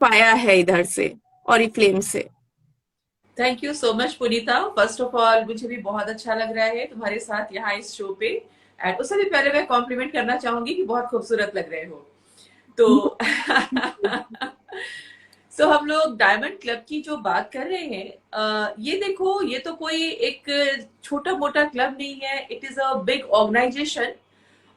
पाया है इधर से ऑरिफ्लेम से। Thank you so much Punita. First of all मुझे भी बहुत अच्छा लग रहा है तुम्हारे साथ यहाँ इस शो पे। एंड उससे भी पहले मैं कॉम्प्लीमेंट करना चाहूंगी कि बहुत खूबसूरत लग रहे हो। तो सो हम लोग डायमंड क्लब की जो बात कर रहे हैं, ये देखो, ये तो कोई एक छोटा मोटा क्लब नहीं है, it is a big organization.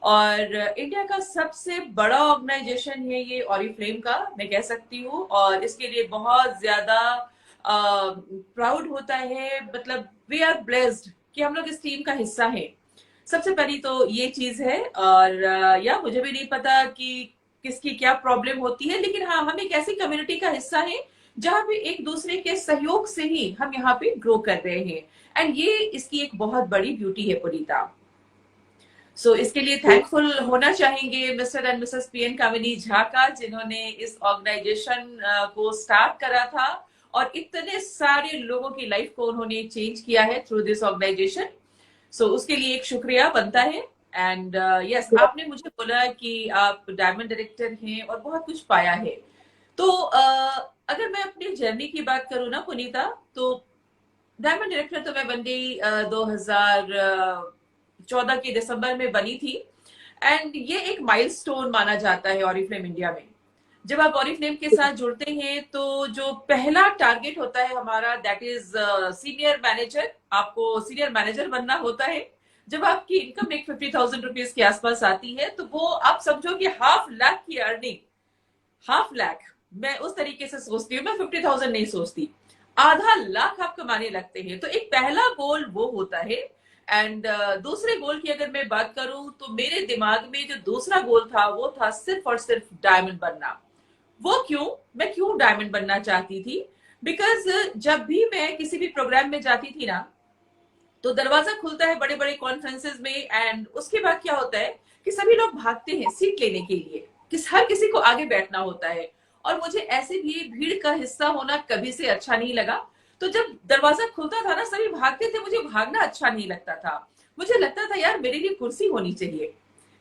और इंडिया का सबसे बड़ा ऑर्गेनाइजेशन है ये ऑरिफ्लेम का, मैं कह सकती हूँ। और इसके लिए बहुत ज्यादा प्राउड होता है, मतलब वी आर ब्लेस्ड कि हम लोग इस टीम का हिस्सा हैं। सबसे पहली तो ये चीज है। और या मुझे भी नहीं पता कि किसकी क्या प्रॉब्लम होती है, लेकिन हाँ, हम एक ऐसी कम्युनिटी का हिस्सा है जहां पे एक दूसरे के सहयोग से ही हम यहाँ पे ग्रो कर रहे हैं। एंड ये इसकी एक बहुत बड़ी ब्यूटी है पुनीता। इसके लिए थैंकफुल होना चाहेंगे मिस्टर एंड मिसेस पीएन कामिनी झा का, जिन्होंने इस ऑर्गेनाइजेशन को स्टार्ट करा था और इतने सारे लोगों की लाइफ को उन्होंने चेंज किया है थ्रू दिस ऑर्गेनाइजेशन। उसके लिए एक शुक्रिया बनता है। एंड यस, आपने मुझे बोला कि आप डायमंड डायरेक्टर हैं और बहुत कुछ पाया है। तो अगर मैं अपनी जर्नी की बात करूँ ना पुनीता, तो डायमंड डायरेक्टर तो मैं बन गई 2014 के दिसंबर में बनी थी। एंड ये एक माइलस्टोन माना जाता है ऑरिफ्लेम इंडिया में। जब आप ऑरिफ्लेम के साथ जुड़ते हैं तो जो पहला टारगेट होता है हमारा, दैट इज सीनियर मैनेजर। आपको सीनियर मैनेजर बनना होता है। जब आपकी इनकम एक 50,000 रुपीज के आसपास आती है, तो वो आप समझो कि 1,00,000 की अर्निंग। 1,00,000 मैं उस तरीके से सोचती हूँ, मैं 50,000 नहीं सोचती। आधा लाख आप कमाने लगते हैं, तो एक पहला गोल वो होता है। एंड दूसरे गोल की अगर मैं बात करूं, तो मेरे दिमाग में जो दूसरा गोल था वो था सिर्फ और सिर्फ डायमंड बनना। वो क्यों? मैं क्यों डायमंड बनना चाहती थी? बिकॉज जब भी मैं किसी भी प्रोग्राम में जाती थी ना, तो दरवाजा खुलता है बड़े बड़े कॉन्फ्रेंसेस में, एंड उसके बाद क्या होता है कि सभी लोग भागते हैं सीट लेने के लिए, हर किसी को आगे बैठना होता है। और मुझे ऐसे भी भीड़ का हिस्सा होना कभी से अच्छा नहीं लगा। तो जब दरवाजा खुलता था ना, सभी भागते थे, मुझे भागना अच्छा नहीं लगता था। मुझे लगता था यार, मेरे लिए कुर्सी होनी चाहिए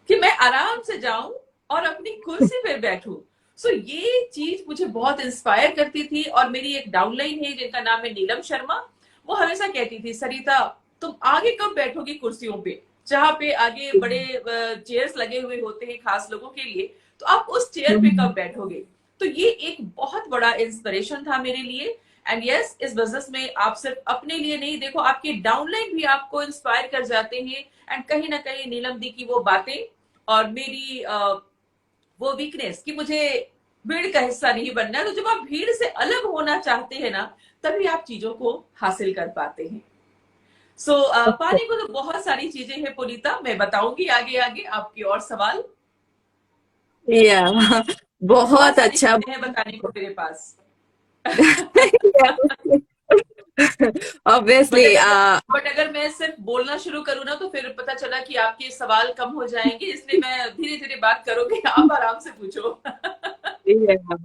कि मैं आराम से जाऊं और अपनी कुर्सी पे बैठूं। ये चीज मुझे बहुत इंस्पायर करती थी। और मेरी एक डाउनलाइन है जिनका नाम है नीलम शर्मा। वो हमेशा कहती थी, सरिता तुम आगे कब बैठोगी कुर्सियों पे, जहां पे आगे बड़े चेयर्स लगे हुए होते हैं खास लोगों के लिए, तो आप उस चेयर पे कब बैठोगे? तो ये एक बहुत बड़ा इंस्पिरेशन था मेरे लिए। एंड यस, इस बिजनेस में आप सिर्फ अपने लिए नहीं, देखो आपके डाउनलाइन भी आपको इंस्पायर कर जाते हैं। एंड कहीं ना कहीं नीलम दी की वो बातें और मेरी वो वीकनेस कि मुझे भीड़ का हिस्सा नहीं बनना है, तो जब आप भीड़ से अलग होना चाहते हैं ना, तभी आप चीजों को हासिल कर पाते हैं। पाने को तो बहुत सारी चीजें हैं पुनीता, मैं बताऊंगी आगे आगे आपके और सवाल। या बहुत बहुत सारी अच्छा। चीजें हैं बताने को मेरे पास। But obviously. अगर बट अगर मैं सिर्फ बोलना शुरू करूँ ना, तो फिर पता चला कि आपके सवाल कम हो जाएंगे, इसलिए मैं धीरे धीरे बात करूंगी, आप आराम से पूछो।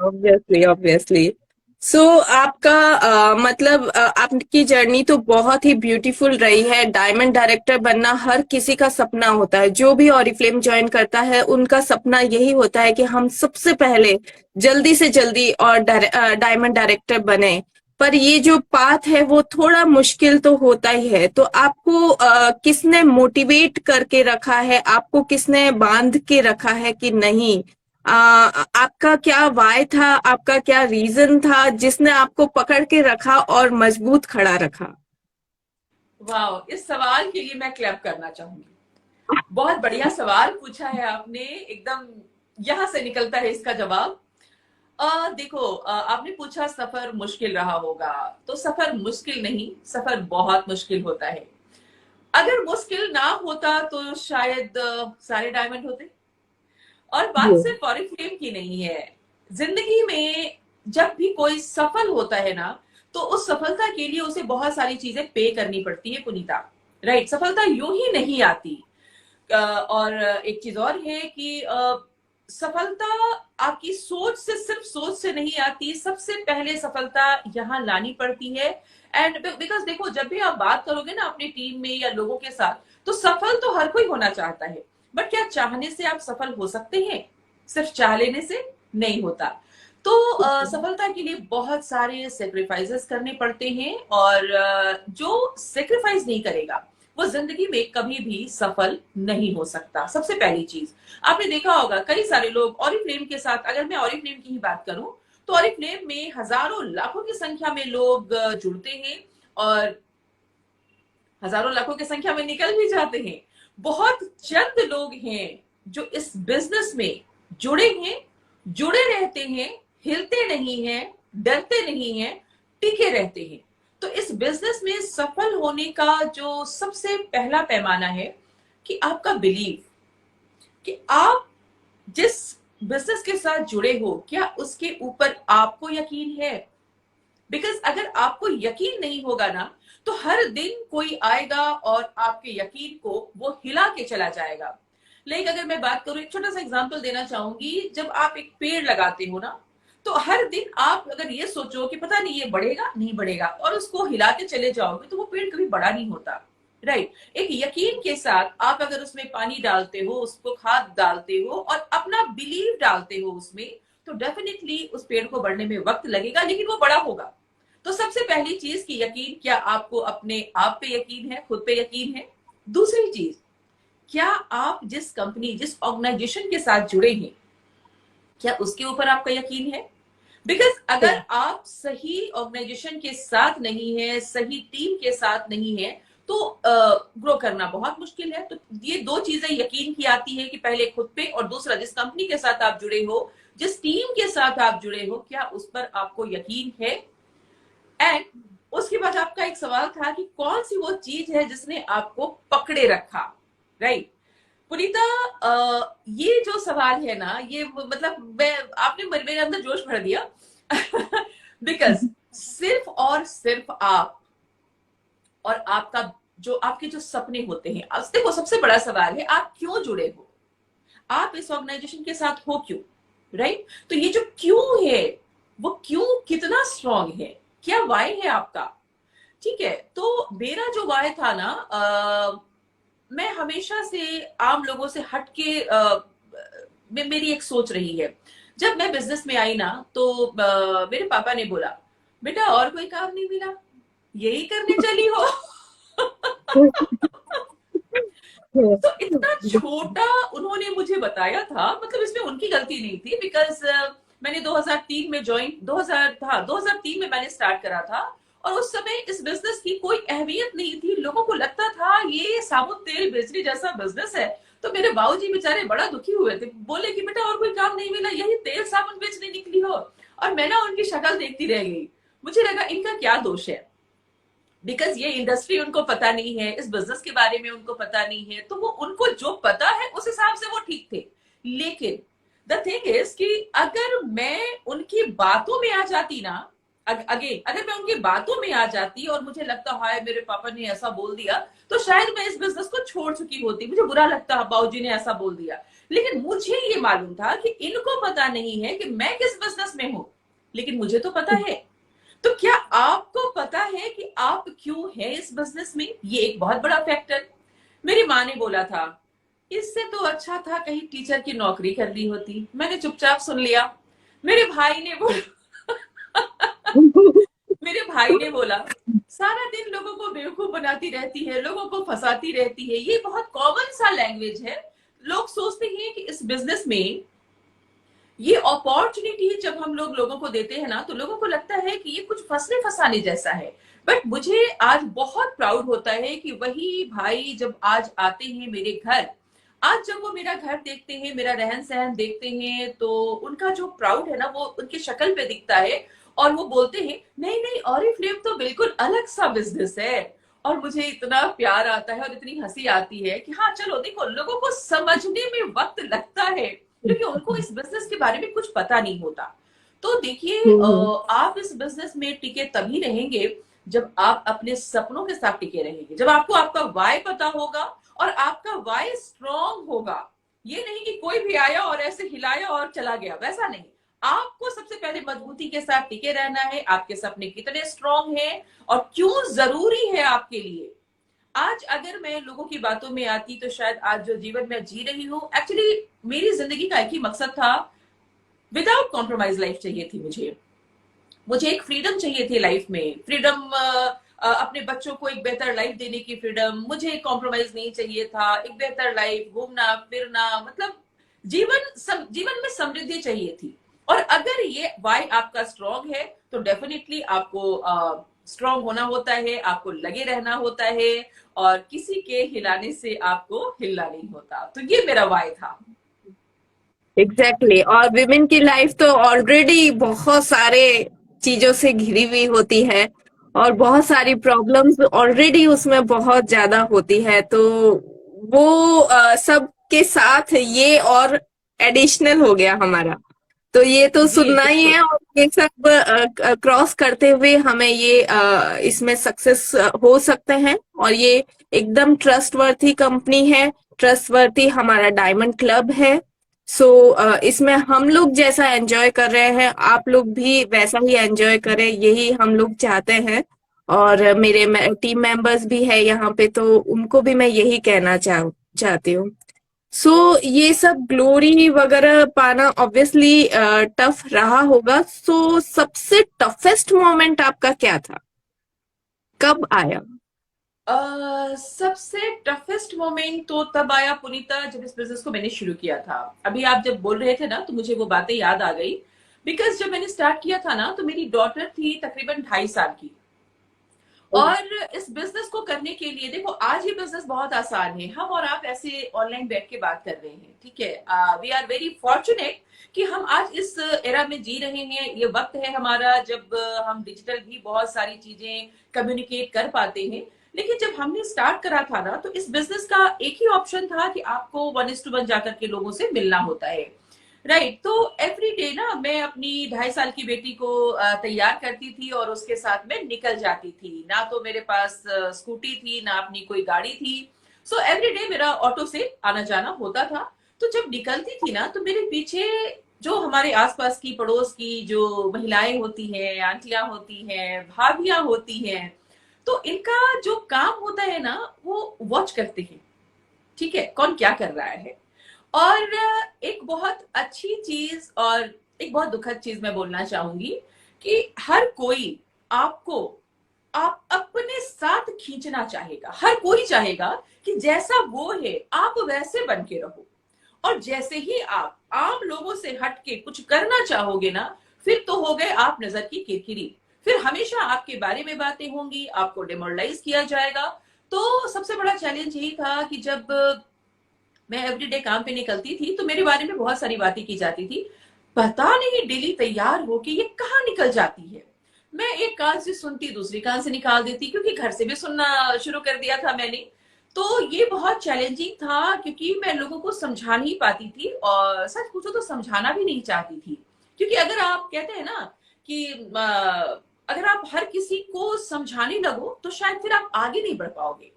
Obviously obviously. सो आपका मतलब आपकी जर्नी तो बहुत ही ब्यूटीफुल रही है। डायमंड डायरेक्टर बनना हर किसी का सपना होता है। जो भी ऑरिफ्लेम ज्वाइन करता है उनका सपना यही होता है कि हम सबसे पहले जल्दी से जल्दी और डायमंड डायरेक्टर बने। पर ये जो पाथ है वो थोड़ा मुश्किल तो होता ही है। तो आपको किसने मोटिवेट करके रखा है, आपको किसने बांध के रखा है कि नहीं, आपका क्या वाय था, आपका क्या रीजन था जिसने आपको पकड़ के रखा और मजबूत खड़ा रखा? वाह, इस सवाल के लिए मैं क्लैप करना चाहूंगी। बहुत बढ़िया सवाल पूछा है आपने, एकदम यहां से निकलता है इसका जवाब। देखो, आपने पूछा सफर मुश्किल रहा होगा। तो सफर मुश्किल नहीं, सफर बहुत मुश्किल होता है। अगर मुश्किल ना होता तो शायद सारे डायमंड होते। और बात सिर्फ ऑरिफ्लेम की नहीं है। जिंदगी में जब भी कोई सफल होता है ना, तो उस सफलता के लिए उसे बहुत सारी चीजें पे करनी पड़ती है पुनीता। राइट, सफलता यूं ही नहीं आती। और एक चीज और है कि सफलता आपकी सोच से, सिर्फ सोच से नहीं आती। सबसे पहले सफलता यहाँ लानी पड़ती है। एंड बिकॉज देखो, जब भी आप बात करोगे ना अपनी टीम में या लोगों के साथ, तो सफल तो हर कोई होना चाहता है। बट क्या चाहने से आप सफल हो सकते हैं? सिर्फ चाह लेने से नहीं होता। तो सफलता के लिए बहुत सारे सेक्रीफाइसेस करने पड़ते हैं, और जो सेक्रीफाइस नहीं करेगा वो जिंदगी में कभी भी सफल नहीं हो सकता। सबसे पहली चीज, आपने देखा होगा कई सारे लोग ऑरिफ्लेम के साथ, अगर मैं ऑरिफ्लेम की ही बात करूं तो ऑरिफ्लेम में हजारों लाखों की संख्या में लोग जुड़ते हैं, और हजारों लाखों की संख्या में निकल भी जाते हैं। बहुत चंद लोग हैं जो इस बिजनेस में जुड़े हैं, जुड़े रहते हैं, हिलते नहीं हैं, डरते नहीं हैं, टिके रहते हैं। तो इस बिजनेस में सफल होने का जो सबसे पहला पैमाना है कि आपका बिलीव, कि आप जिस बिजनेस के साथ जुड़े हो क्या उसके ऊपर आपको यकीन है। बिकॉज अगर आपको यकीन नहीं होगा ना, तो हर दिन कोई आएगा और आपके यकीन को वो हिला के चला जाएगा। लेकिन अगर मैं बात करूं, एक छोटा सा एग्जांपल देना चाहूंगी, जब आप एक पेड़ लगाते हो ना, तो हर दिन आप अगर ये सोचो कि पता नहीं ये बढ़ेगा नहीं बढ़ेगा और उसको हिलाते चले जाओगे, तो वो पेड़ कभी बड़ा नहीं होता। राइट। एक यकीन के साथ आप अगर उसमें पानी डालते हो, उसको खाद डालते हो और अपना बिलीव डालते हो उसमें, तो डेफिनेटली उस पेड़ को बढ़ने में वक्त लगेगा लेकिन वो बड़ा होगा। तो सबसे पहली चीज की यकीन, क्या आपको अपने आप पे यकीन है, खुद पे यकीन है। दूसरी चीज, क्या आप जिस कंपनी, जिस ऑर्गेनाइजेशन के साथ जुड़े हैं, क्या उसके ऊपर आपका यकीन है। बिकॉज अगर आप सही ऑर्गेनाइजेशन के साथ नहीं है, सही टीम के साथ नहीं है, तो ग्रो करना बहुत मुश्किल है। तो ये दो चीजें यकीन की आती है कि पहले खुद पे, और दूसरा जिस कंपनी के साथ आप जुड़े हो, जिस टीम के साथ आप जुड़े हो, क्या उस पर आपको यकीन है। एंड उसके बाद आपका एक सवाल था कि कौन सी वो चीज है जिसने आपको पकड़े रखा। राइट। पुनीता, ये जो सवाल है ना, ये मतलब मैं, आपने मेरे अंदर जोश भर दिया। बिकॉज सिर्फ और सिर्फ आप और आपका जो, आपके जो सपने होते हैं, अब देखो सबसे बड़ा सवाल है आप क्यों जुड़े हो, आप इस ऑर्गेनाइजेशन के साथ हो क्यों। राइट। तो ये जो क्यों है, वो क्यों कितना स्ट्रांग है, क्या वाई है आपका। ठीक है। तो मेरा जो वाई था ना, मैं हमेशा से आम लोगों से हटके, मेरी एक सोच रही है। जब मैं बिजनेस में आई ना, तो मेरे पापा ने बोला, बेटा और कोई काम नहीं मिला, यही करने चली हो। तो इतना छोटा उन्होंने मुझे बताया था, मतलब इसमें उनकी गलती नहीं थी। बिकॉज मैंने 2003 में ज्वाइन, 2000 था, 2003 में मैंने स्टार्ट करा था, और उस समय इस बिजनेस की कोई अहमियत नहीं थी। लोगों को लगता था ये साबुन तेल बेचने जैसा बिजनेस है। तो मेरे बाबूजी बेचारे बड़ा दुखी हुए थे, बोले कि बेटा और कोई काम नहीं मिला, यही तेल साबुन बेचने निकली हो। और मैं ना उनकी शक्ल देखती रह गई। मुझे लगा इनका क्या दोष है, बिकॉज ये इंडस्ट्री उनको पता नहीं है, इस बिजनेस के बारे में उनको पता नहीं है, तो वो, उनको जो पता है उस हिसाब से वो ठीक थे। लेकिन द थिंग इज कि अगर मैं उनकी बातों में आ जाती ना, अगेन अगर मैं उनकी बातों में आ जाती और मुझे लगता हाय मेरे पापा ने ऐसा बोल दिया, तो शायद मैं इस बिजनेस को छोड़ चुकी होती। मुझे बुरा लगता बाबूजी ने ऐसा बोल दिया। लेकिन मुझे ये मालूम था कि इनको पता नहीं है कि मैं किस बिजनेस में हूं, लेकिन मुझे तो पता है। तो क्या आपको पता है कि आप क्यों हैं इस बिजनेस में, ये एक बहुत बड़ा फैक्टर। मेरी माँ ने बोला था, इससे तो अच्छा था कहीं टीचर की नौकरी कर ली होती। मैंने चुपचाप सुन लिया। मेरे भाई ने बोला, मेरे भाई ने बोला, सारा दिन लोगों को बेवकूफ बनाती रहती है, लोगों को फंसाती रहती है। ये बहुत कॉमन सा लैंग्वेज है। लोग सोचते हैं कि इस बिजनेस में ये अपॉर्चुनिटी जब हम लोग लोगों को देते हैं ना, तो लोगों को लगता है कि ये कुछ फंसने फंसाने जैसा है। बट मुझे आज बहुत प्राउड होता है कि वही भाई जब आज आते हैं मेरे घर, आज जब वो मेरा घर देखते हैं, मेरा रहन सहन देखते हैं, तो उनका जो प्राउड है ना, वो उनकी शक्ल पे दिखता है। और वो बोलते हैं नहीं नहीं, ऑरिफ्लेम तो बिल्कुल अलग सा बिजनेस है। और मुझे इतना प्यार आता है और इतनी हंसी आती है कि हाँ चलो देखो, लोगों को समझने में वक्त लगता है, क्योंकि उनको इस बिजनेस के बारे में कुछ पता नहीं होता। तो देखिए, आप इस बिजनेस में टिके तभी रहेंगे जब आप अपने सपनों के साथ टिके रहेंगे, जब आपको आपका वाई पता होगा और आपका वाई स्ट्रॉन्ग होगा। ये नहीं कि कोई भी आया और ऐसे हिलाया और चला गया, वैसा नहीं। आपको सबसे पहले मजबूती के साथ टिके रहना है। आपके सपने कितने स्ट्रॉन्ग हैं और क्यों जरूरी है आपके लिए। आज अगर मैं लोगों की बातों में आती, तो शायद आज जो जीवन मैं जी रही हूँ, एक्चुअली मेरी जिंदगी का एक ही मकसद था विदाउट कॉम्प्रोमाइज लाइफ चाहिए थी मुझे। मुझे एक फ्रीडम चाहिए थी लाइफ में, फ्रीडम, अपने बच्चों को एक बेहतर लाइफ देने की फ्रीडम, मुझे कॉम्प्रोमाइज नहीं चाहिए था, एक बेहतर लाइफ, घूमना फिरना, मतलब जीवन में समृद्धि चाहिए थी। और अगर ये वाई आपका स्ट्रांग है तो डेफिनेटली आपको स्ट्रांग होना होता है, आपको लगे रहना होता है, और किसी के हिलाने से आपको हिलना नहीं होता। तो ये मेरा वाई था। Exactly exactly. और विमेन की लाइफ तो ऑलरेडी बहुत सारे चीजों से घिरी हुई होती है और बहुत सारी प्रॉब्लम्स ऑलरेडी उसमें बहुत ज्यादा होती है, तो वो सब के साथ ये और एडिशनल हो गया हमारा। तो ये तो जी सुनना ही बिल्कुल। है, और ये सब क्रॉस करते हुए हमें ये इसमें सक्सेस हो सकते हैं। और ये एकदम ट्रस्टवर्थी कंपनी है, ट्रस्टवर्थी हमारा डायमंड क्लब है। सो इसमें हम लोग जैसा एंजॉय कर रहे हैं, आप लोग भी वैसा ही एंजॉय करें, यही हम लोग चाहते हैं। और मेरे टीम मेंबर्स भी है यहाँ पे, तो उनको भी मैं यही कहना चाहती हूँ। सो ये सब ग्लोरी वगैरह पाना ऑब्वियसली टफ रहा होगा। सो सबसे टफेस्ट मोमेंट आपका क्या था, कब आया? सबसे टफेस्ट मोमेंट तो तब आया पुनीता जब इस बिजनेस को मैंने शुरू किया था। अभी आप जब बोल रहे थे ना तो मुझे वो बातें याद आ गई। बिकॉज जब मैंने स्टार्ट किया था ना तो मेरी डॉटर थी तकरीबन 2.5 साल की। और इस बिजनेस को करने के लिए देखो, आज ये बिजनेस बहुत आसान है, हम और आप ऐसे ऑनलाइन बैठ के बात कर रहे हैं, ठीक है। वी आर वेरी फॉर्चुनेट कि हम आज इस एरा में जी रहे हैं। ये वक्त है हमारा जब हम डिजिटल भी बहुत सारी चीजें कम्युनिकेट कर पाते हैं। लेकिन जब हमने स्टार्ट करा था ना तो इस बिजनेस का एक ही ऑप्शन था कि आपको 1:1 जाकर के लोगों से मिलना होता है, राइट। तो एवरी डे ना मैं अपनी 2.5 साल की बेटी को तैयार करती थी और उसके साथ में निकल जाती थी। ना तो मेरे पास स्कूटी थी, ना अपनी कोई गाड़ी थी। सो एवरी डे मेरा ऑटो से आना जाना होता था। तो जब निकलती थी ना तो मेरे पीछे जो हमारे आसपास की पड़ोस की जो महिलाएं होती हैं, आंटियां होती हैं, भाभियां होती हैं, तो इनका जो काम होता है ना वो वॉच करते हैं, ठीक है, कौन क्या कर रहा है। और एक बहुत अच्छी चीज और एक बहुत दुखद चीज मैं बोलना चाहूंगी कि हर कोई आपको आप अपने साथ खींचना चाहेगा। हर कोई चाहेगा कि जैसा वो है आप वैसे बन के रहो। और जैसे ही आप आम लोगों से हट के कुछ करना चाहोगे ना, फिर तो हो गए आप नजर की किरकिरी। फिर हमेशा आपके बारे में बातें होंगी, आपको डिमोरलाइज किया जाएगा। तो सबसे बड़ा चैलेंज यही था कि जब मैं एवरीडे काम पे निकलती थी तो मेरे बारे में बहुत सारी बातें की जाती थी। पता नहीं डेली तैयार होके ये कहाँ निकल जाती है। मैं एक कान से सुनती दूसरी कान से निकाल देती, क्योंकि घर से भी सुनना शुरू कर दिया था मैंने। तो ये बहुत चैलेंजिंग था क्योंकि मैं लोगों को समझा नहीं पाती थी, और सच पूछो तो समझाना भी नहीं चाहती थी। क्योंकि अगर आप कहते हैं ना कि अगर आप हर किसी को समझाने लगो तो शायद फिर आप आगे नहीं बढ़ पाओगे।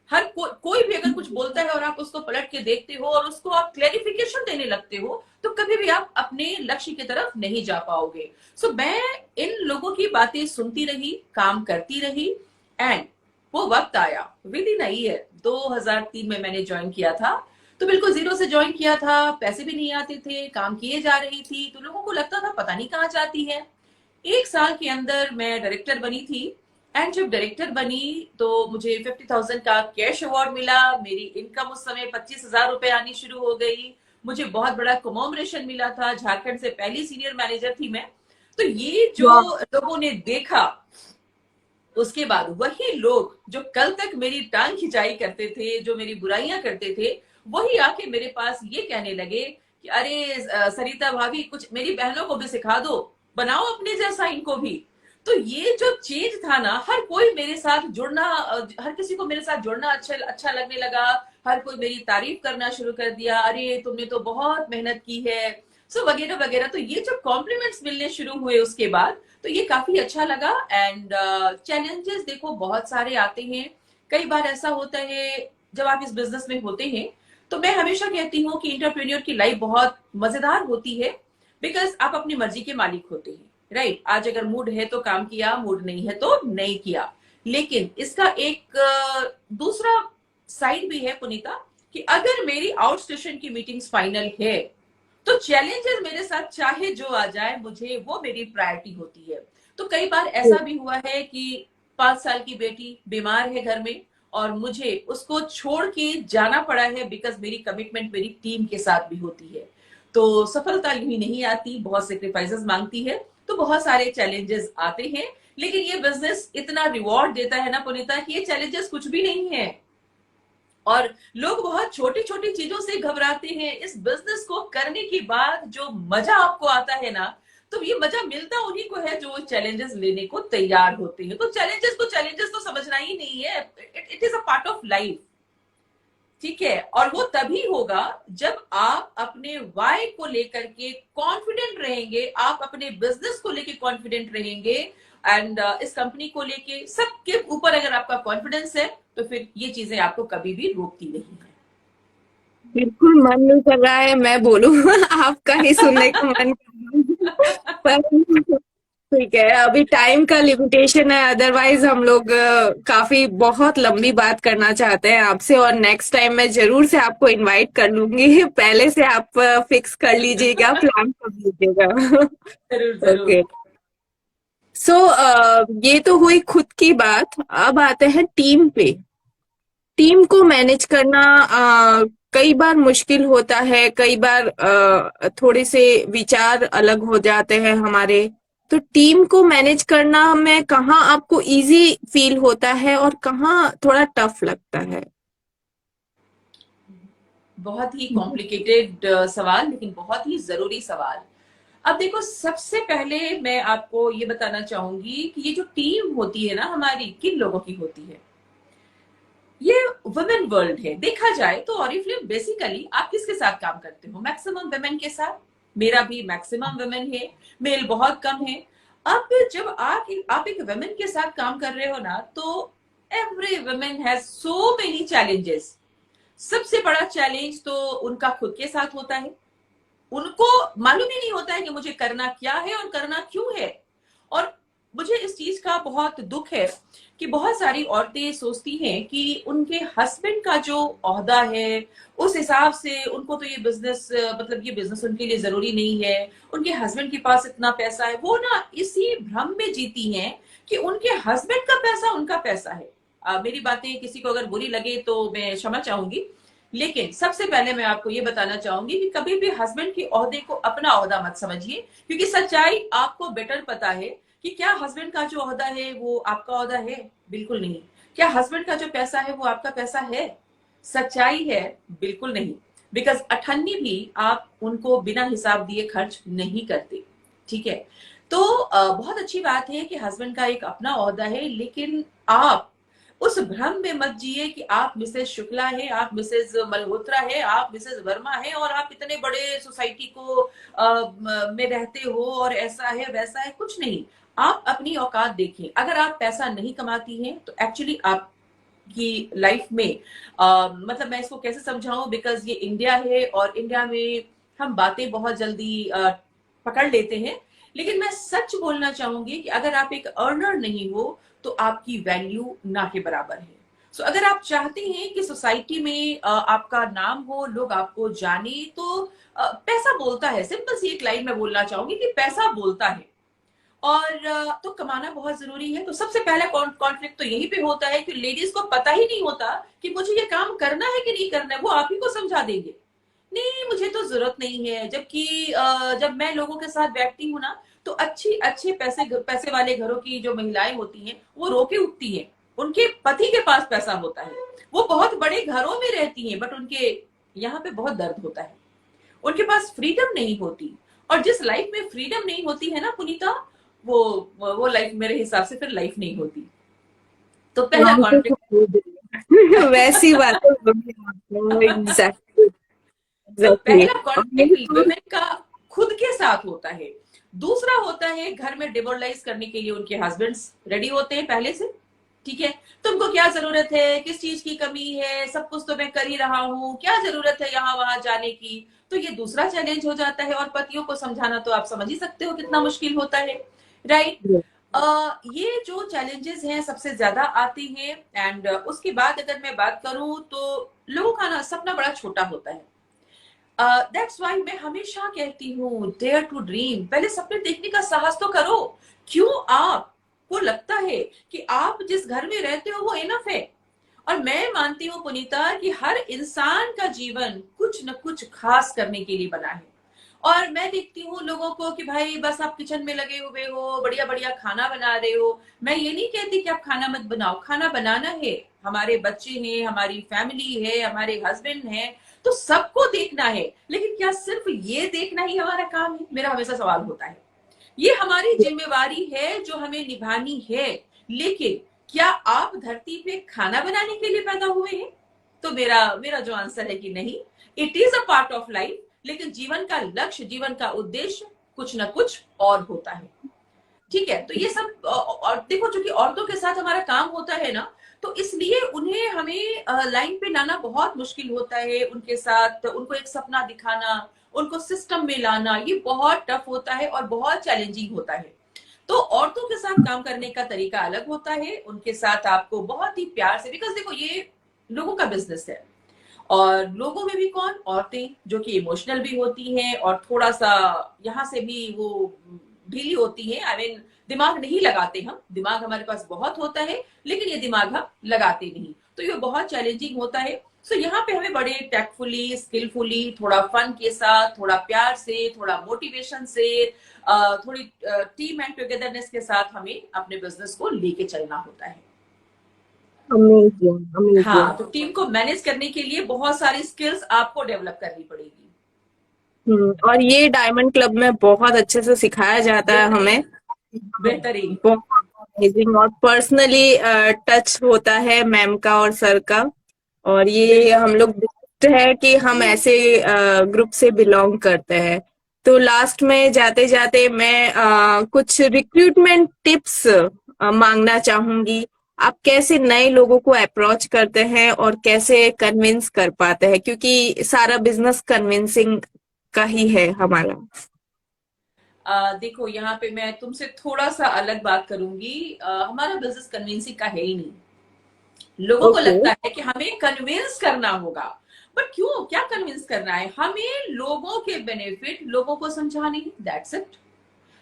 कोई भी अगर कुछ बोलता है और आप उसको पलट के देखते हो और उसको आप क्लेरिफिकेशन देने लगते हो तो कभी भी आप अपने लक्ष्य की तरफ नहीं जा पाओगे। सो मैं इन लोगों की बातें सुनती रही, काम करती रही। एंड वो वक्त आया विद इन अ ईयर, 2003 में मैंने ज्वाइन किया था। तो बिल्कुल जीरो से ज्वाइन किया था, पैसे भी नहीं आते थे, काम किए जा रही थी, तो लोगों को लगता था पता नहीं कहाँ जाती है। 1 साल के अंदर मैं डायरेक्टर बनी थी। एंड जब डायरेक्टर बनी तो मुझे 50,000 का कैश अवार्ड मिला। मेरी इनकम उस समय 25,000 रुपए आनी शुरू हो गई। मुझे बहुत बड़ा कमोमरेशन मिला था, झारखंड से पहली सीनियर मैनेजर थी मैं। तो ये जो वाह। लोगों ने देखा, उसके बाद वही लोग जो कल तक मेरी टांग खिंचाई करते थे, जो मेरी बुराइयां करते थे, वही आके मेरे पास ये कहने लगे कि अरे सरिता भाभी, कुछ मेरी बहनों को भी सिखा दो, बनाओ अपने जैसा इनको भी। तो ये जो चेंज था ना, हर कोई मेरे साथ जुड़ना, हर किसी को मेरे साथ जुड़ना अच्छा अच्छा लगने लगा। हर कोई मेरी तारीफ करना शुरू कर दिया, अरे तुमने तो बहुत मेहनत की है, सो वगैरह वगैरह। तो ये जब कॉम्प्लीमेंट्स मिलने शुरू हुए उसके बाद तो ये काफी अच्छा लगा। एंड चैलेंजेस देखो बहुत सारे आते हैं। कई बार ऐसा होता है जब आप इस बिजनेस में होते हैं, तो मैं हमेशा कहती हूँ कि इंटरप्रेन्योर की लाइफ बहुत मजेदार होती है। बिकॉज आप अपनी मर्जी के मालिक होते हैं, राइट। आज अगर मूड है तो काम किया, मूड नहीं है तो नहीं किया। लेकिन इसका एक दूसरा साइड भी है पुनीता, कि अगर मेरी आउट स्टेशन की मीटिंग्स फाइनल है तो चैलेंजेस मेरे साथ चाहे जो आ जाए, मुझे वो मेरी प्रायोरिटी होती है। तो कई बार ऐसा भी हुआ है कि 5 साल की बेटी बीमार है घर में, और मुझे उसको छोड़ के जाना पड़ा है, बिकॉज मेरी कमिटमेंट मेरी टीम के साथ भी होती है। तो सफलता यूं ही नहीं आती, बहुत सेक्रीफाइसेस मांगती है। तो बहुत सारे चैलेंजेस आते हैं, लेकिन ये बिजनेस इतना रिवॉर्ड देता है ना पुनीता, कि ये चैलेंजेस कुछ भी नहीं है। और लोग बहुत छोटी छोटी चीजों से घबराते हैं। इस बिजनेस को करने के बाद जो मजा आपको आता है ना, तो ये मजा मिलता उन्हीं को है जो चैलेंजेस लेने को तैयार होते हैं। तो चैलेंजेस तो समझना ही नहीं है, it is a part of life. ठीक है, और वो तभी होगा जब आप अपने वाई को लेकर के कॉन्फिडेंट रहेंगे, आप अपने बिजनेस को लेके कॉन्फिडेंट रहेंगे, एंड इस कंपनी को लेके सबके ऊपर अगर आपका कॉन्फिडेंस है, तो फिर ये चीजें आपको कभी भी रोकती नहीं है। बिल्कुल मन नहीं कर रहा है मैं बोलूं आपका ही सुनने का मन कर रहा है पर ठीक है, अभी टाइम का लिमिटेशन है, अदरवाइज हम लोग काफी बहुत लंबी बात करना चाहते हैं आपसे, और नेक्स्ट टाइम मैं जरूर से आपको इनवाइट कर लूंगी। पहले से आप फिक्स कर लीजिएगा, प्लान कर लीजिएगा। जरूर जरूर। ओके। सो ये तो हुई खुद की बात, अब आते हैं टीम पे। टीम को मैनेज करना कई बार मुश्किल होता है, कई बार थोड़े से विचार अलग हो जाते हैं हमारे। तो टीम को मैनेज करना में कहाँ आपको इजी फील होता है और कहाँ थोड़ा टफ लगता है? बहुत ही कॉम्प्लिकेटेड सवाल, लेकिन बहुत ही जरूरी सवाल। अब देखो, सबसे पहले मैं आपको ये बताना चाहूंगी कि ये जो टीम होती है ना हमारी, किन लोगों की होती है? ये वुमेन वर्ल्ड है। देखा जाए तो ऑरिफ्लेम बेसिकली आप किसके साथ काम करते हो? मैक्सिमम वुमेन के साथ। मेरा भी मैक्सिमम वुमेन है, मेल बहुत कम है। अब जब आप एक वुमेन के साथ काम कर रहे हो ना, तो every women has so many challenges. सबसे बड़ा चैलेंज तो उनका खुद के साथ होता है। उनको मालूम ही नहीं होता है कि मुझे करना क्या है और करना क्यों है। और मुझे इस चीज का बहुत दुख है कि बहुत सारी औरतें सोचती हैं कि उनके हस्बैंड का जो ओहदा है, उस हिसाब से उनको तो ये बिजनेस, मतलब ये बिजनेस उनके लिए जरूरी नहीं है। उनके हस्बैंड के पास इतना पैसा है, वो ना इसी भ्रम में जीती हैं कि उनके हस्बैंड का पैसा उनका पैसा है। मेरी बातें किसी को अगर बुरी लगे तो मैं क्षमा चाहूंगी, लेकिन सबसे पहले मैं आपको ये बताना चाहूंगी कि कभी भी हस्बैंड के ओहदे को अपना ओहदा मत समझिए, क्योंकि सच्चाई आपको बेटर पता है कि क्या हस्बैंड का जो ओहदा है वो आपका ओहदा है? बिल्कुल नहीं। क्या हस्बैंड का जो पैसा है वो आपका पैसा है? सच्चाई है, बिल्कुल नहीं। बिकॉज अठन्नी भी आप उनको बिना हिसाब दिए खर्च नहीं करते। ठीक है, तो बहुत अच्छी बात है कि हस्बैंड का एक अपना ओहदा है, लेकिन आप उस भ्रम में मत जिए कि आप मिसेज शुक्ला है, आप मिसेज मल्होत्रा है, आप मिसेज वर्मा है, और आप इतने बड़े सोसाइटी को में रहते हो, और ऐसा है वैसा है। कुछ नहीं। आप अपनी औकात देखें। अगर आप पैसा नहीं कमाती हैं, तो एक्चुअली आप की लाइफ में मतलब मैं इसको कैसे समझाऊं, बिकॉज ये इंडिया है और इंडिया में हम बातें बहुत जल्दी पकड़ लेते हैं। लेकिन मैं सच बोलना चाहूंगी कि अगर आप एक अर्नर नहीं हो, तो आपकी वैल्यू ना के बराबर है। सो अगर आप चाहते हैं कि सोसाइटी में आपका नाम हो, लोग आपको जाने, तो पैसा बोलता है। सिंपल सी एक लाइन में बोलना चाहूंगी कि पैसा बोलता है। और तो कमाना बहुत जरूरी है। तो सबसे पहला कॉन्फ्लिक्ट तो यही पे होता है कि लेडीज को पता ही नहीं होता कि मुझे ये काम करना है कि नहीं करना है। वो आप ही को समझा देंगे, नहीं मुझे तो जरूरत नहीं है। जबकि जब मैं लोगों के साथ बैठती हूँ ना, तो अच्छी अच्छे पैसे वाले घरों की जो महिलाएं होती हैं, वो रो के उठती हैं। उनके पति के पास पैसा होता है, वो बहुत बड़े घरों में रहती हैं, बट उनके यहाँ पे बहुत दर्द होता है। उनके पास फ्रीडम नहीं होती। और जिस लाइफ में फ्रीडम नहीं होती है ना पुनीता, वो लाइफ मेरे हिसाब से फिर लाइफ नहीं होती। तो पहला बात तो कॉन्फ्लिक्ट। सही है। वैसी बातें होगी आपको, एग्जैक्टली तो एग्जैक्टली। पहला और मेरे कॉन्फ्लिक्ट पास वुमेन का खुद के साथ होता है। दूसरा होता है घर में डिमोरलाइज करने के लिए उनके हस्बैंड्स रेडी होते हैं पहले से। ठीक है, तुमको क्या जरूरत है, किस चीज की कमी है, सब कुछ तो मैं कर ही रहा हूँ, क्या जरूरत है यहाँ वहां जाने की। तो ये दूसरा चैलेंज हो जाता है, और पतियों को समझाना तो आप समझ ही सकते हो कितना मुश्किल होता है, राइट? ये जो चैलेंजेस हैं सबसे ज्यादा आती हैं। एंड उसके बाद अगर मैं बात करूं, तो लोगों का ना सपना बड़ा छोटा होता है। दैट्स वाई मैं हमेशा कहती हूँ, डेयर टू ड्रीम, पहले सपने देखने का साहस तो करो। क्यों आपको लगता है कि आप जिस घर में रहते हो वो इनफ है? और मैं मानती हूँ पुनीता कि हर इंसान का जीवन कुछ न कुछ खास करने के लिए बना है। और मैं देखती हूँ लोगों को कि भाई बस आप किचन में लगे हुए हो, बढ़िया बढ़िया खाना बना रहे हो। मैं ये नहीं कहती कि आप खाना मत बनाओ, खाना बनाना है, हमारे बच्चे हैं, हमारी फैमिली है, हमारे हस्बैंड है, तो सबको देखना है। लेकिन क्या सिर्फ ये देखना ही हमारा काम है? मेरा हमेशा सवाल होता है। ये हमारी जिम्मेवारी है जो हमें निभानी है, लेकिन क्या आप धरती पे खाना बनाने के लिए पैदा हुए हैं? तो मेरा मेरा जो आंसर है कि नहीं, it is a part of life, लेकिन जीवन का लक्ष्य, जीवन का उद्देश्य कुछ ना कुछ और होता है। ठीक है, तो ये सब और देखो, चूंकि औरतों के साथ हमारा काम होता है ना, तो इसलिए उन्हें हमें लाइन पे लाना बहुत मुश्किल होता है। उनके साथ उनको एक सपना दिखाना, उनको सिस्टम में लाना, ये बहुत टफ होता है और बहुत चैलेंजिंग होता है। तो औरतों के साथ काम करने का तरीका अलग होता है। उनके साथ आपको बहुत ही प्यार से, बिकॉज देखो ये लोगों का बिजनेस है, और लोगों में भी कौन, औरतें जो कि इमोशनल भी होती हैं और थोड़ा सा यहाँ से भी वो ढीली होती है। आई मीन दिमाग नहीं लगाते हम, दिमाग हमारे पास बहुत होता है, लेकिन ये दिमाग हम लगाते नहीं, तो ये बहुत चैलेंजिंग होता है। सो यहाँ पे हमें बड़े टैक्टफुली, स्किलफुली, थोड़ा फन के साथ, थोड़ा प्यार से, थोड़ा मोटिवेशन से, थोड़ी टीम एंड टुगेदरनेस के साथ हमें अपने बिजनेस को लेके चलना होता है। Amazing amazing. हाँ, तो टीम को मैनेज करने के लिए बहुत सारी स्किल्स आपको डेवलप करनी पड़ेगी। और ये डायमंड क्लब में बहुत अच्छे से सिखाया जाता है हमें। बेहतरीन। बहुत अमेजिंग, और पर्सनली टच होता है मैम का और सर का। और ये बिल्कुल। हम लोग blessed है कि हम ऐसे ग्रुप से बिलोंग करते हैं। तो लास्ट में जाते जाते मैं कुछ रिक्रूटमेंट टिप्स मांगना चाहूंगी। आप कैसे नए लोगों को अप्रोच करते हैं और कैसे कन्विंस कर पाते हैं, क्योंकि सारा बिजनेस कन्विंसिंग का ही है हमारा। देखो यहाँ पे मैं तुमसे थोड़ा सा अलग बात करूंगी। हमारा बिजनेस कन्विंसिंग का है ही नहीं। लोगों को ओके। लगता है कि हमें कन्विंस करना होगा, बट क्यों, क्या कन्विंस करना है? हमें लोगों के बेनिफिट लोगों को समझाने, दैट्स इट।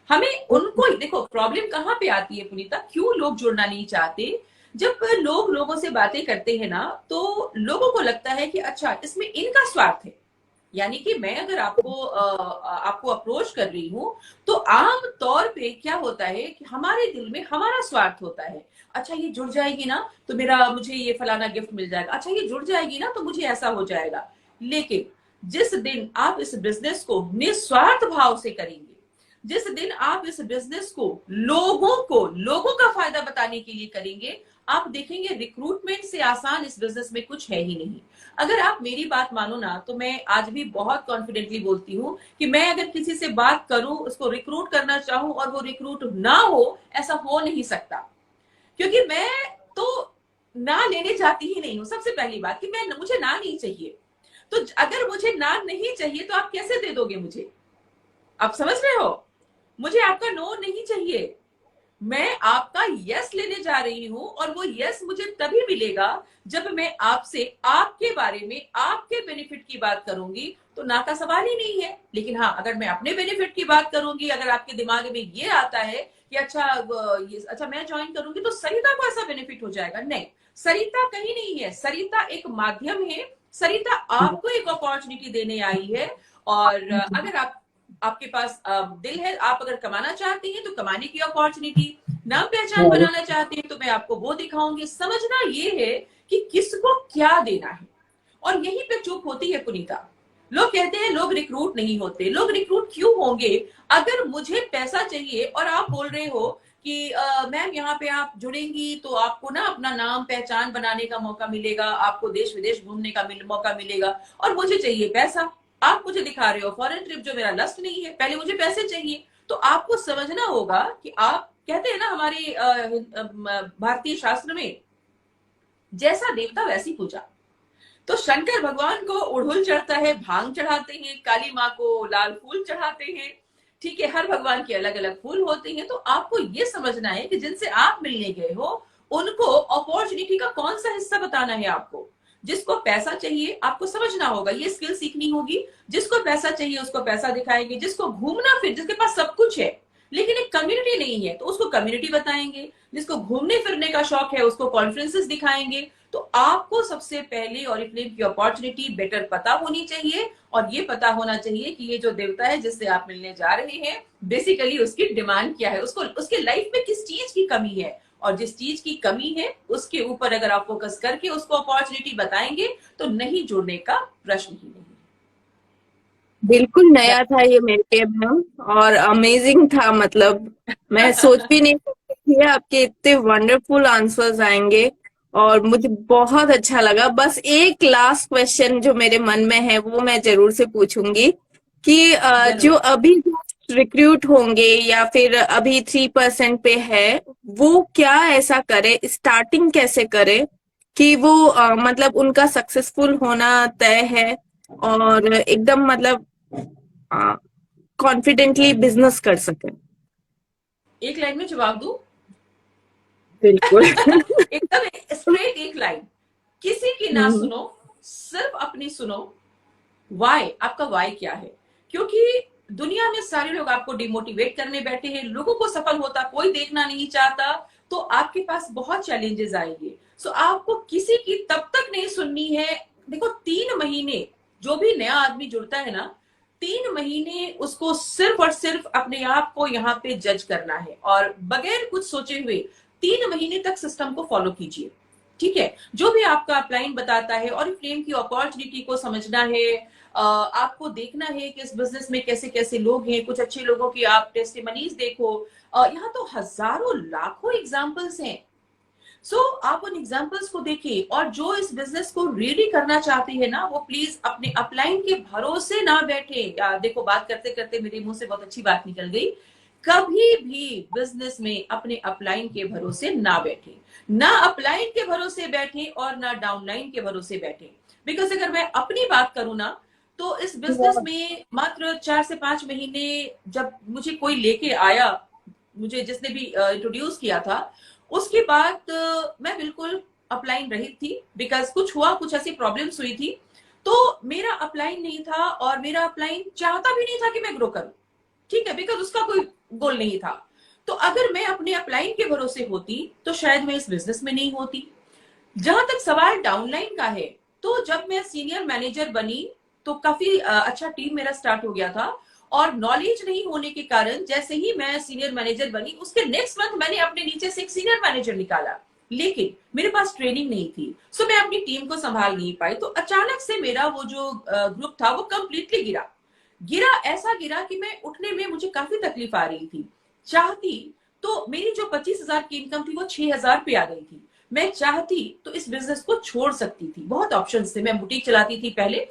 हमें उनको, देखो प्रॉब्लम कहाँ पे आती है पुनीता, क्यों लोग जुड़ना नहीं चाहते? जब लोग लोगों से बातें करते हैं ना, तो लोगों को लगता है कि अच्छा इसमें इनका स्वार्थ है। यानी कि मैं अगर आपको अप्रोच कर रही हूँ, तो आम तौर पे क्या होता है कि हमारे दिल में हमारा स्वार्थ होता है। अच्छा ये जुड़ जाएगी ना तो मेरा, मुझे ये फलाना गिफ्ट मिल जाएगा, अच्छा ये जुड़ जाएगी ना तो मुझे ऐसा हो जाएगा। लेकिन जिस दिन आप इस बिजनेस को निस्वार्थ भाव से करेंगे, जिस दिन आप इस बिजनेस को लोगों का फायदा बताने के लिए करेंगे, आप देखेंगे रिक्रूटमेंट से आसान इस बिजनेस में कुछ है ही नहीं। अगर आप मेरी बात मानो ना, तो मैं आज भी बहुत कॉन्फिडेंटली बोलती हूँ कि मैं अगर किसी से बात करूं, उसको रिक्रूट करना चाहूं और वो रिक्रूट ना हो, ऐसा हो नहीं सकता। क्योंकि मैं तो ना लेने जाती ही नहीं हूँ। सबसे पहली बात कि मैं, मुझे ना नहीं चाहिए। तो अगर मुझे ना नहीं चाहिए तो आप कैसे दे दोगे मुझे? आप समझ रहे हो? मुझे आपका नो नहीं चाहिए, मैं आपका यस लेने जा रही हूं, और वो यस मुझे तभी मिलेगा जब मैं आपसे आपके बारे में, आपके बेनिफिट की बात करूंगी, तो ना का सवाल ही नहीं है। लेकिन हाँ, अगर मैं अपने बेनिफिट की बात करूंगी, अगर आपके दिमाग में ये आता है कि अच्छा अच्छा मैं ज्वाइन करूंगी तो सरिता को ऐसा बेनिफिट हो जाएगा, नहीं, सरिता कहीं नहीं है, सरिता एक माध्यम है। सरिता आपको एक अपॉर्चुनिटी देने आई है। और अगर आपके पास दिल है, आप अगर कमाना चाहती हैं तो कमाने की अपॉर्चुनिटी, नाम पहचान बनाना चाहते हैं तो मैं आपको वो दिखाऊंगी। समझना ये है कि किसको क्या देना है, और यहीं पे चूक होती है पुनीता। लोग कहते हैं लोग रिक्रूट नहीं होते। लोग रिक्रूट क्यों होंगे? अगर मुझे पैसा चाहिए और आप बोल रहे हो कि मैम यहाँ पे आप जुड़ेंगी तो आपको ना अपना नाम पहचान बनाने का मौका मिलेगा, आपको देश विदेश घूमने का मौका मिलेगा, और मुझे चाहिए पैसा। आप मुझे दिखा रहे हो फॉरेन ट्रिप, जो मेरा लस्ट नहीं है, पहले मुझे पैसे चाहिए। तो आपको समझना होगा कि आप, कहते हैं ना हमारे भारतीय शास्त्र में, जैसा देवता वैसी पूजा। तो शंकर भगवान को उड़हुल चढ़ता है, भांग चढ़ाते हैं, काली माँ को लाल फूल चढ़ाते हैं। ठीक है, हर भगवान के अलग अलग फूल होते हैं। तो आपको ये समझना है कि जिनसे आप मिलने गए हो, उनको अपॉर्चुनिटी का कौन सा हिस्सा बताना है आपको। जिसको पैसा चाहिए आपको समझना होगा, ये स्किल सीखनी होगी। जिसको पैसा चाहिए उसको पैसा दिखाएंगे, जिसको घूमना फिर जिसके पास सब कुछ है लेकिन एक कम्युनिटी नहीं है तो उसको कम्युनिटी बताएंगे, जिसको घूमने फिरने का शौक है उसको कॉन्फ्रेंसेस दिखाएंगे। तो आपको सबसे पहले ओरिफ्लेम की अपॉर्चुनिटी बेटर पता होनी चाहिए, और ये पता होना चाहिए कि ये जो देवता है जिससे आप मिलने जा रहे हैं बेसिकली उसकी डिमांड क्या है, उसको उसके लाइफ में किस चीज की कमी है, और जिस चीज की कमी है उसके ऊपर अगर आप फोकस करके उसको अपॉर्चुनिटी बताएंगे तो नहीं जुड़ने का प्रश्न ही नहीं। बिल्कुल नया था ये मेरे लिए मैम, और अमेजिंग था। मतलब मैं सोच भी नहीं सकती थी आपके इतने वंडरफुल आंसर्स आएंगे, और मुझे बहुत अच्छा लगा। बस एक लास्ट क्वेश्चन जो मेरे मन में है वो मैं जरूर से पूछूंगी कि जो जरूर। अभी रिक्रूट होंगे या फिर अभी 3% पे है, वो क्या ऐसा करे, स्टार्टिंग कैसे करे कि वो मतलब उनका सक्सेसफुल होना तय है, और एकदम मतलब कॉन्फिडेंटली बिजनेस कर सके। एक लाइन में जवाब दूं? बिल्कुल। एकदम स्ट्रेट एक लाइन, किसी की ना हम्म। सुनो, सिर्फ अपनी सुनो। वाई, आपका वाई क्या है? क्योंकि दुनिया में सारे लोग आपको डिमोटिवेट करने बैठे हैं, लोगों को सफल होता कोई देखना नहीं चाहता, तो आपके पास बहुत चैलेंजेस आएंगे। सो आपको किसी की तब तक नहीं सुननी है। देखो 3 महीने जो भी नया आदमी जुड़ता है ना, 3 महीने उसको सिर्फ और सिर्फ अपने आप को यहाँ पे जज करना है, और बगैर कुछ सोचे हुए 3 महीने तक सिस्टम को फॉलो कीजिए। ठीक है, जो भी आपका अपलाइन बताता है और फ्लेम की अपॉर्चुनिटी को समझना है। आपको देखना है कि इस बिजनेस में कैसे कैसे लोग हैं, कुछ अच्छे लोगों की आप टेस्टिमनीज देखो। यहाँ तो हजारों लाखों एग्जाम्पल्स हैं। सो आप उन एग्जाम्पल्स को देखिए, और जो इस बिजनेस को रियली करना चाहते हैं ना वो प्लीज अपने अपलाइन के भरोसे ना बैठे। देखो बात करते करते मेरे मुंह से बहुत अच्छी बात निकल गई। कभी भी बिजनेस में अपने अपलाइन के भरोसे ना बैठे, ना अपलाइन के भरोसे बैठे और ना डाउनलाइन के भरोसे बैठे। बिकॉज अगर मैं अपनी बात करूं ना, तो इस बिजनेस में मात्र 4 से 5 महीने जब मुझे कोई लेके आया, मुझे जिसने भी इंट्रोड्यूस किया था, उसके बाद मैं बिल्कुल अपलाइन रही थी। बिकॉज कुछ हुआ, कुछ ऐसी प्रॉब्लम्स हुई थी, तो मेरा अपलाइन नहीं था, और मेरा अपलाइन चाहता भी नहीं था कि मैं ग्रो करूं। ठीक है, बिकॉज उसका कोई गोल नहीं था। तो अगर मैं अपने अपलाइन के भरोसे होती तो शायद मैं इस बिजनेस में नहीं होती। जहां तक सवाल डाउनलाइन का है, तो जब मैं सीनियर मैनेजर बनी तो काफी अच्छा टीम मेरा स्टार्ट हो गया था, और नॉलेज नहीं होने के कारण जैसे ही मैं सीनियर मैनेजर बनी उसके नेक्स्ट मंथ मैंने अपने नीचे से एक सीनियर मैनेजर निकाला, लेकिन मेरे पास ट्रेनिंग नहीं थी। सो मैं अपनी टीम को संभाल नहीं पाई, तो अचानक से मेरा वो जो ग्रुप था वो कंप्लीटली गिरा। गिरा ऐसा गिरा कि मैं उठने में मुझे काफी तकलीफ आ रही थी। चाहती तो मेरी जो 25,000 की इनकम थी वो 6,000 पे आ गई थी। मैं चाहती तो इस बिजनेस को छोड़ सकती थी, बहुत ऑप्शंस थे। मैं बुटीक चलाती थी पहले,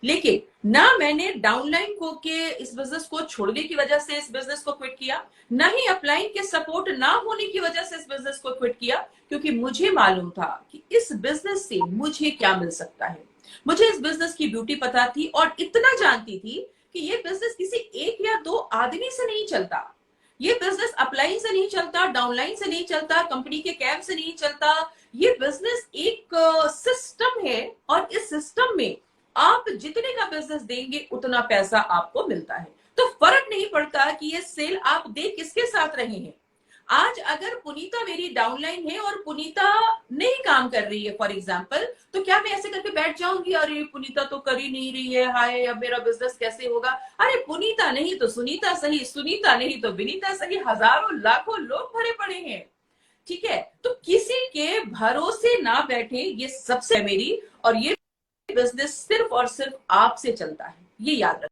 लेकिन ना मैंने डाउनलाइन को के इस बिजनेस को छोड़ने की वजह से इस बिजनेस को क्विट किया, ना ही अपलाइन के सपोर्ट ना होने की वजह से इस बिजनेस को क्विट किया। क्योंकि मुझे मालूम था कि इस बिजनेस से मुझे क्या मिल सकता है। मुझे इस बिजनेस की ब्यूटी पता थी, और इतना जानती थी कि ये बिजनेस किसी एक या दो आदमी से नहीं चलता। ये बिजनेस अपलाइन से नहीं चलता, डाउनलाइन से नहीं चलता, कंपनी के कैब से नहीं चलता। ये बिजनेस एक सिस्टम है, और इस सिस्टम में आप जितने का बिजनेस देंगे उतना पैसा आपको मिलता है। तो फर्क नहीं पड़ता कि ये सेल आप दे किसके साथ रहे हैं। आज अगर पुनीता मेरी डाउनलाइन है और पुनीता नहीं काम कर रही है फॉर एग्जाम्पल, तो क्या मैं ऐसे करके बैठ जाऊंगी, अरे पुनीता तो कर ही नहीं रही है, हाय अब मेरा बिजनेस कैसे होगा। अरे पुनीता नहीं तो सुनीता सही, सुनीता नहीं तो विनीता सही, हजारों लाखों लोग भरे पड़े हैं। ठीक है, तो किसी के भरोसे ना बैठे, ये सबसे मेरी। और ये बिजनेस सिर्फ और सिर्फ आपसे चलता है, ये याद रखें।